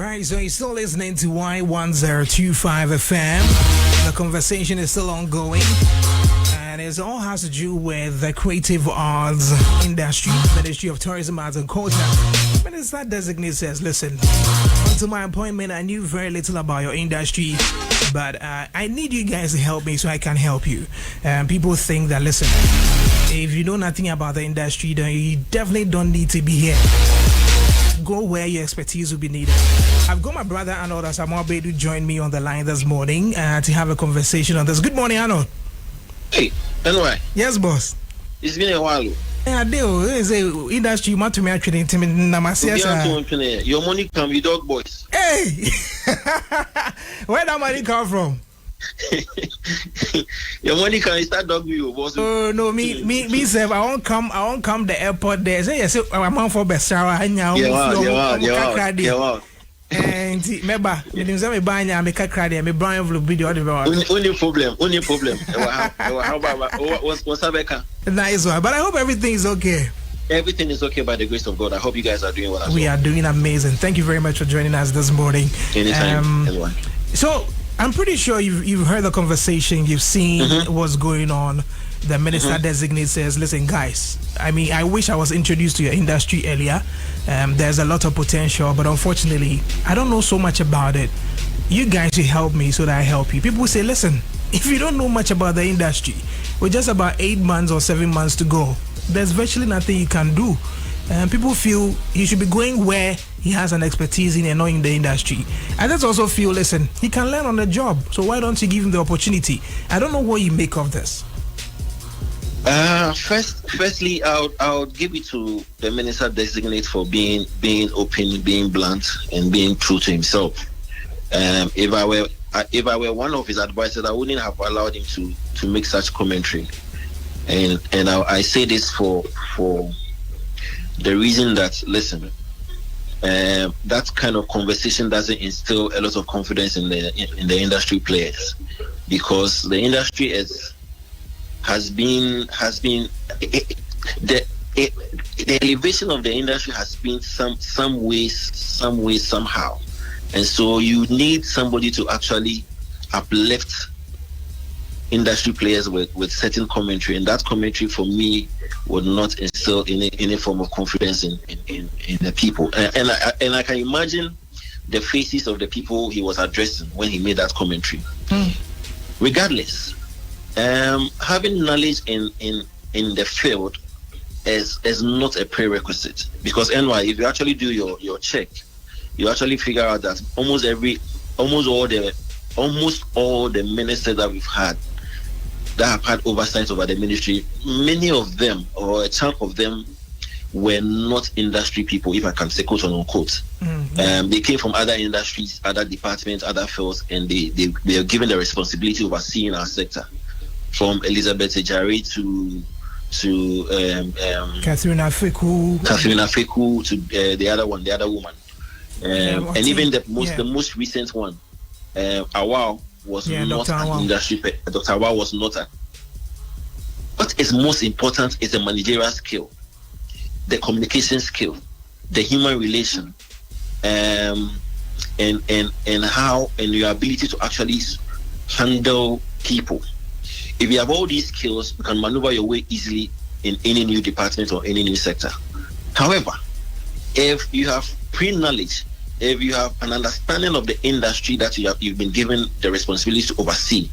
Right, so you're still listening to Y1025 FM. The conversation is still ongoing, and it all has to do with the creative arts industry, Ministry of Tourism, Arts and Culture. Minister-designate says, listen, until my appointment, I knew very little about your industry, but I need you guys to help me so I can help you. People think that, listen, if you know nothing about the industry, then you definitely don't need to be here. Go where your expertise will be needed. I've got my brother Arnold Asamoah-Baidoo join me on the line this morning to have a conversation on this. Good morning, Arnold. Hey, anyway. Yes, boss. It's been a while. I do. It's a industry. You to me actually your money come, you dog boys. Hey, where that money come from? Your money can start dog you, boss. Oh no, me say I won't come the airport there. Say yes, I'm on for best shower. Yeah. And remember, you didn't say me buying a make a credit, me Brian will video. Only problem. How about what's up, nice one, but I hope everything is okay. Everything is okay by the grace of God. I hope you guys are doing well. We are doing amazing. Thank you very much for joining us this morning. Anytime. So I'm pretty sure you've heard the conversation. You've seen what's going on. The minister-designate says, listen, guys, I mean, I wish I was introduced to your industry earlier. There's a lot of potential, but unfortunately, I don't know so much about it. You guys should help me so that I help you. People say, listen, if you don't know much about the industry, with just about 8 months or 7 months to go, there's virtually nothing you can do. People feel he should be going where he has an expertise in and not in the industry. I just also feel, listen, he can learn on the job, so why don't you give him the opportunity? I don't know what you make of this. Firstly, I would give it to the minister designate for being open, being blunt, and being true to himself. If I were one of his advisors, I wouldn't have allowed him to make such commentary. And I say this for the reason that, listen, that kind of conversation doesn't instill a lot of confidence in the industry players, because the industry has been the elevation of the industry has been some ways somehow, and so you need somebody to actually uplift industry players with certain commentary, and that commentary for me would not instill any form of confidence in the people, and I can imagine the faces of the people he was addressing when he made that commentary. Regardless, having knowledge in the field is not a prerequisite, because if you actually do your check, you actually figure out that almost all the ministers that we've had that have had oversight over the ministry, many of them, or a chunk of them, were not industry people, if I can say, quote unquote. They came from other industries, other departments, other fields, and they are given the responsibility of overseeing our sector. From Elizabeth Ejari to Catherine Afeku to the other woman, and even the most recent one, Awao was not an industry. Dr. Awao was not. What is most important is the managerial skill, the communication skill, the human relation, and your ability to actually handle people. If you have all these skills, you can maneuver your way easily in any new department or any new sector. However, if you have pre-knowledge, if you have an understanding of the industry that you've been given the responsibility to oversee,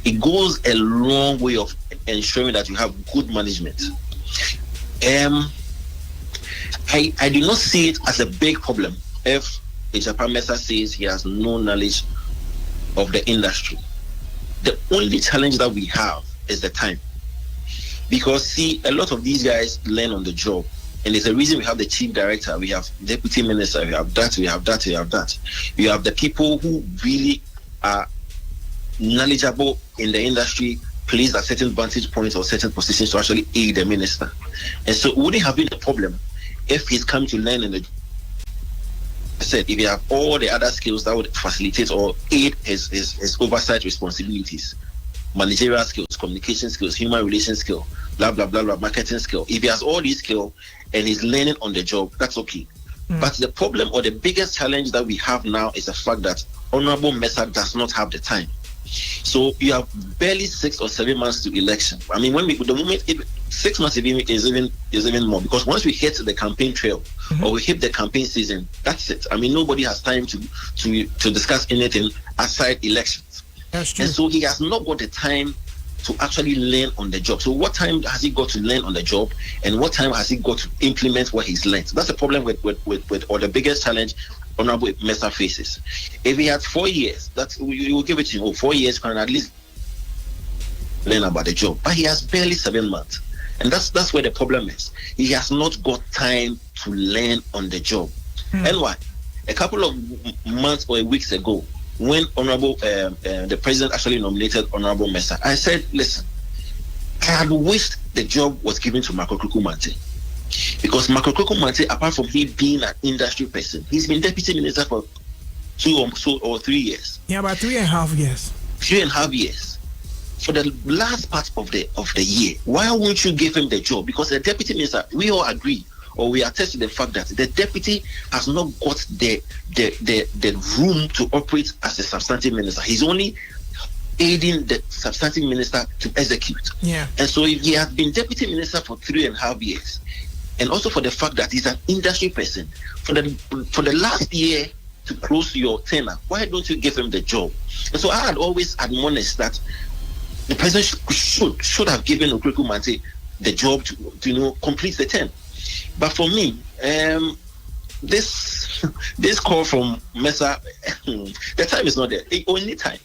it goes a long way of ensuring that you have good management. I do not see it as a big problem if Egyapa Mercer says he has no knowledge of the industry. The only challenge that we have is the time. Because, see, a lot of these guys learn on the job. And there's a reason we have the chief director, we have deputy minister, we have that. We have the people who really are knowledgeable in the industry, placed at certain vantage points or certain positions to actually aid the minister. And so it wouldn't have been a problem if he's come to learn in the... I said, if you have all the other skills that would facilitate or aid his oversight responsibilities, managerial skills, communication skills, human relations skills, blah, blah, blah, blah, marketing skill. If he has all these skills and he's learning on the job, that's okay. But the problem or the biggest challenge that we have now is the fact that Honorable Mercer does not have the time. So you have barely 6 or 7 months to election. I mean, when the moment 6 months is even more, because once we hit the campaign trail or we hit the campaign season, that's it. I mean, nobody has time to discuss anything aside elections. That's true. And so he has not got the time to actually learn on the job. So what time has he got to learn on the job, and what time has he got to implement what he's learned? That's the problem with or the biggest challenge Honorable Mercer faces. If he had 4 years, that you will give it to him. 4 years can at least learn about the job, but he has barely 7 months, and that's where the problem is. He has not got time to learn on the job. And why? A couple of months or weeks ago, when the president actually nominated Honorable Mercer, I said, listen, I had wished the job was given to Marco Mante. Because Marco Mante, apart from him being an industry person, he's been deputy minister for 2 or 3 years. Yeah, about 3.5 years. 3.5 years. For the last part of the year, why won't you give him the job? Because the deputy minister, we all agree, or we attest to the fact that the deputy has not got the room to operate as a substantive minister. He's only aiding the substantive minister to execute. Yeah. And so if he has been deputy minister for 3.5 years, and also for the fact that he's an industry person, for the last year to close your tenure, why don't you give him the job? And so I had always admonished that the president should have given Okreku Mante the job to complete the term. But for me, this call from Mercer, the time is not there. Only time.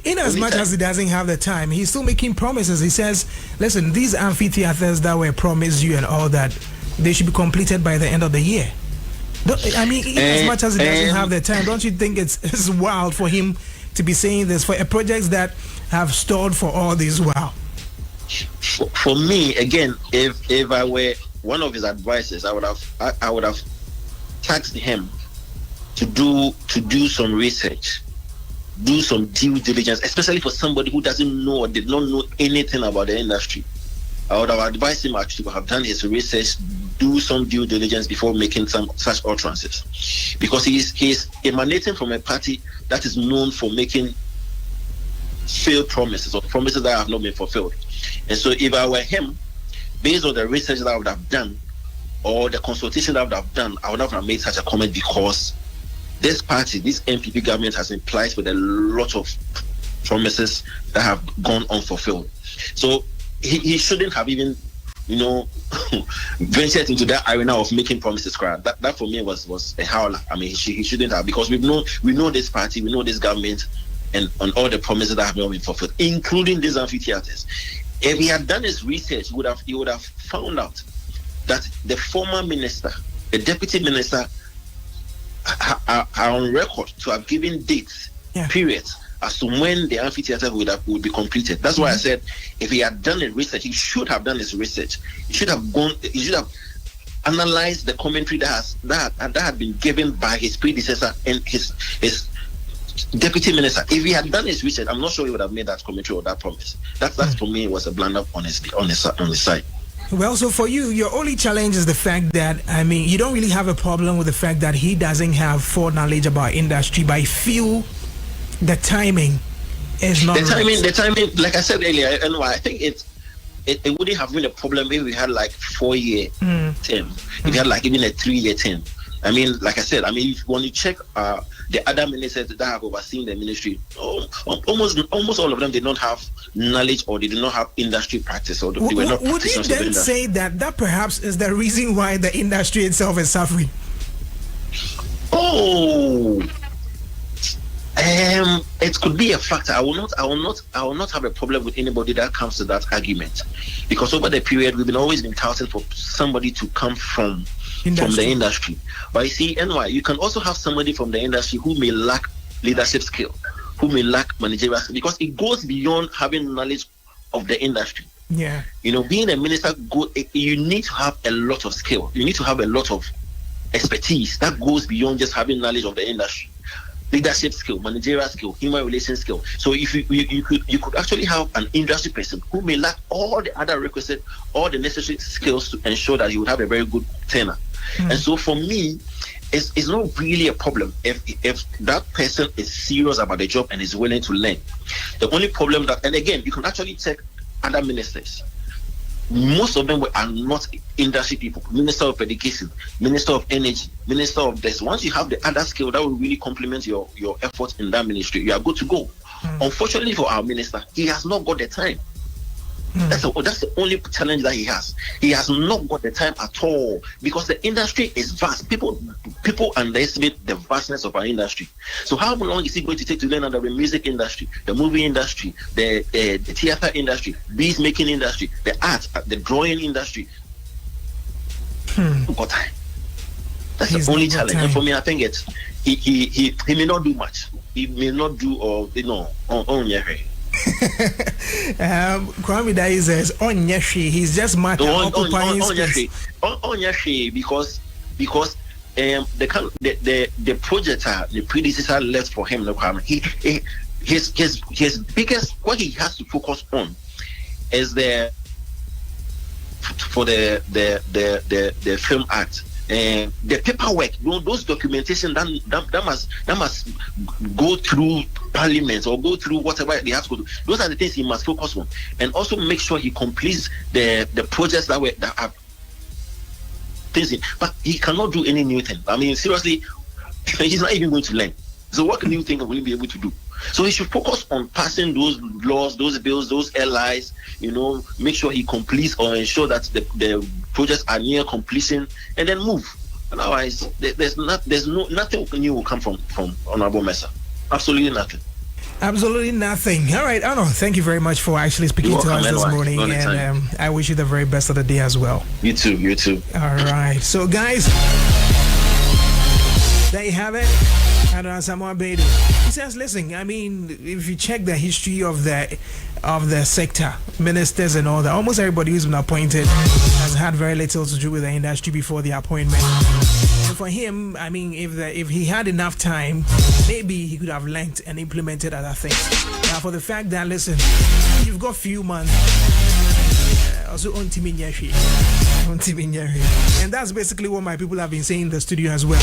In as much as he doesn't have the time, he's still making promises. He says, listen, these amphitheaters that were promised you and all that, they should be completed by the end of the year. I mean, in as much as he doesn't have the time, don't you think it's wild for him to be saying this for a project that have stalled for all this while? For me, again, if I were one of his advisors, I would have tasked him to do some research, do some due diligence, especially for somebody who doesn't know or did not know anything about the industry. I would have advised him actually to have done his research, do some due diligence before making some such utterances, because he's emanating from a party that is known for making failed promises or promises that have not been fulfilled. And so if I were him, based on the research that I would have done or the consultation that I would have done, I would not have made such a comment, because this party, this MPP government, has been plagued with a lot of promises that have gone unfulfilled. So he shouldn't have even, ventured into that arena of making promises. That for me was a howler. I mean, he shouldn't have, because we know this party, we know this government, and on all the promises that have not been fulfilled, including these amphitheaters. If he had done his research, he would have found out that the former minister, the deputy minister, are on record to have given dates, periods, as to when the amphitheater would be completed. That's why I said, if he had done his research, he should have done his research. He should have analyzed the commentary that had been given by his predecessor and his deputy minister. If he had done his research, I'm not sure he would have made that commentary or that promise. That's for me was a blunder on his side. Well, so for you, your only challenge is the fact that, I mean, you don't really have a problem with the fact that he doesn't have foreknowledge about industry, but I feel the timing is not the timing, like I said earlier, and I think it wouldn't have been a problem if we had like 4-year term. If we had like even a 3-year term. I mean, like I said, when you check the other ministers that have overseen the ministry, almost all of them did not have knowledge, or they did not have industry practice, or they were not practitioners. Would you then say that perhaps is the reason why the industry itself is suffering? It could be a factor. I will not have a problem with anybody that comes to that argument, because over the period we've always been touting for somebody to come from the industry. But you see, you can also have somebody from the industry who may lack leadership skill, who may lack managerial skill, because it goes beyond having knowledge of the industry. Yeah. Being a minister, you need to have a lot of skill. You need to have a lot of expertise that goes beyond just having knowledge of the industry. Leadership skill, managerial skill, human relations skill. So if you could actually have an industry person who may lack all the other requisite, all the necessary skills to ensure that he would have a very good tenure. And so for me, it's not really a problem if that person is serious about the job and is willing to learn. The only problem that, and again, you can actually check other ministers. Most of them are not industry people. Minister of Education, Minister of Energy, Minister of this. Once you have the other skill that will really complement your efforts in that ministry, you are good to go. Unfortunately for our minister, he has not got the time. That's the only challenge that he has. He has not got the time at all because the industry is vast. People underestimate the vastness of our industry. So how long is he going to take to learn under the music industry, the movie industry, the theater industry, bees making industry, the art, the drawing industry? Got time. That's the only challenge. And for me, I think it's he may not do much. He may not do on your head. Kwame Dai says on Yashi, he's just marking occupying space. On Yashi because the project the predecessor left for him. His biggest, what he has to focus on is the film act. The paperwork, those documentation that must go through parliament or go through whatever they have to do. Those are the things he must focus on, and also make sure he completes the projects that are things in. But he cannot do any new thing. I mean, seriously, he's not even going to learn. So what new thing will he be able to do? So he should focus on passing those laws, those bills, those LIs, make sure he completes or ensure that the projects are near completion and then move. Otherwise, nothing new will come from Honorable Mercer. Absolutely nothing. Absolutely nothing. All right, Arnold, thank you very much for actually speaking to us this morning. And I wish you the very best of the day as well. You too. All right. So, guys, there you have it. Arnold Asamoah-Baidoo. He says, listen, I mean, if you check the history of the sector, ministers and all that, almost everybody who's been appointed has had very little to do with the industry before the appointment. And for him, I mean, if he had enough time, maybe he could have learned and implemented other things. Now, for the fact that, listen, you've got few months, also on Timinyashi. And that's basically what my people have been saying in the studio as well.